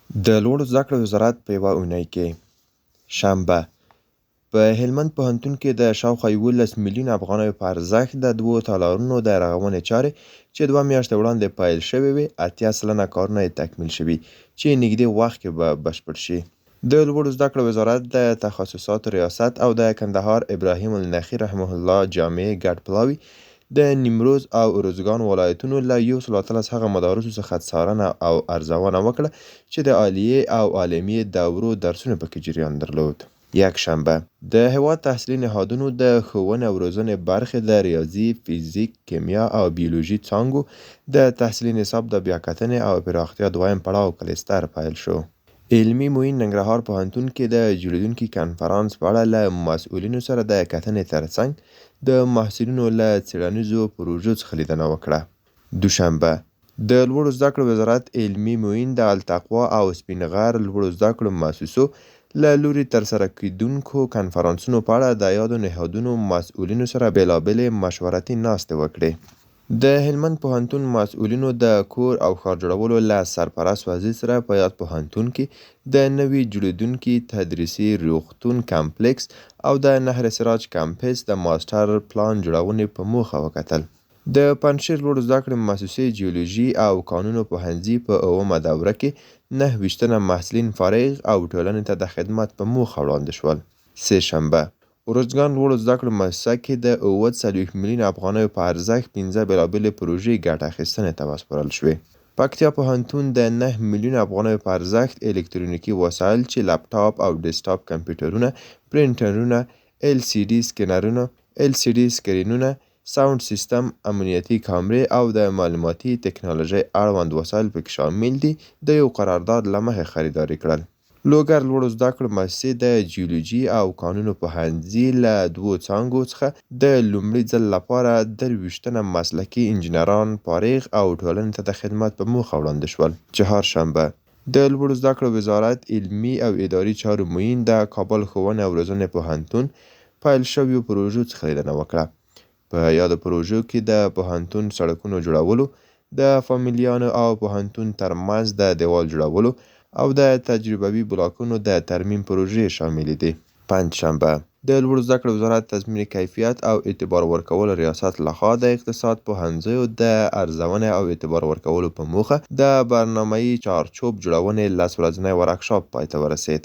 د لوړو زده کړو وزارت په یوه اونۍ کې شنبه په هلمند پوهنتون کې د شاوخوا 11 میلیون افغانیو په ارزښت د 2 تالارونو د رغونې چارې چې 2 میاشتې وړاندې پیل شوې وې 80 سلنه کارونه یې تکمیل شوي چې نږدې وخت کې به بشپړ شي. د لوړو زده کړو وزارت د تخصصاتو ریاست او د کندهار ابراهیم النخی رحمه الله جامع ګډ پلاوي د نیمروز او ارزګان ولایتونو له 113 هغه مدارسو څخه څارنه او ارزونه وکړه چې د عالیه او عالمي دورو درسونه پکې جریان درلود. یکشنبه د هیواد تحصیلي نهادونو د ښوونې او روزنې برخې د ریاضي، فیزیک، کیمیا او بیولوژي څانګو د تحصیلي نصاب د بیاکتنې او پراختیا دویم پړاو کلستر پیل شو. علمي موین ننګرهار پوهنتون کې د جوړیدونکي کنفرانس په اړه له مسؤلینو سره د کتنې ترڅنګ د محصلینو له څېړنیزو پروژو څخه لیدنه وکړه. دوشنبه د لوړو زده کړو وزارت علمي موین د التقوا او سپین غر لوړو زده کړو مؤسسو له لوري ترسره کیدونکو کنفرانسونو په اړه د یادو نهادونو مسؤلینو سره بېلابېلې مشورتي ناستې وکړې. د هلمند پوهنتون مسؤلینو د کور او ښار جوړولو له سرپرست وزیر سره په یاد پوهنتون کې د نوي جوړیدونکي تدریسي روغتون کمپلیکس او د نهر سراج کمپس د ماستر پلان جوړونې په موخه وکتل. د پنجشیر لوړو زده کړو مؤسسې جیولوژي او کانونو پوهنځي په 9مه دوره کې 29 محصلین فارغ او ټولنې ته د خدمت په موخه وړاندې شول. سه شنبه ارزګان لوړو زده کړو مؤسسه کې د 40 میلیون افغانیو په ارزښت 15 بېلابېلې پروژې ګټه اخیستنې ته وسپارل شوې. پکتیا پوهنتون د 9 میلیون افغانیو په ارزښت الکترونیکي وسایل چې لپټاپ او ډیسکټاپ کمپیوټرونه، پرینټرونه، LCD سکینرونه، LCD سکرینونه، ساوند سیستم، امنیتي کامرې او د معلوماتي تکنالوژۍ اړوند وسایل پکې شامل دي د یو قرارداد له مخې خریداري کړل. لوګر لوړو زده کړو مؤسسې د جیولوژي او کانونو پوهنځي له 2 څانګو څخه د لومړي ځل لپاره 23 مسلکي انجینران فارغ او ټولنې ته د خدمت په موخه وړاندې شول. چهارشنبه د لوړو زده کړو وزارت علمي او اداري چارو معین د کابل ښوونې او روزنې پوهنتون پیل شویو پروژو څخه لیدنه وکړه. په یادو پروژو کې د پوهنتون سړکونو جوړولو، د فامیلیانو او پوهنتون ترمنځ د دیوال جوړولو او د تجربوي بلاکونو د ترمیم پروژې شامل دي. پنجشنبه د لوړو زده کړو وزارت تضمین کیفیت او اعتبار ورکولو ریاست لخوا د اقتصاد پوهنځیو د ارزونې او اعتبار ورکولو په موخه د برنامه‌ای چارچوب جوړونې 10 ورځنی ورکشاپ پای ته ورسید.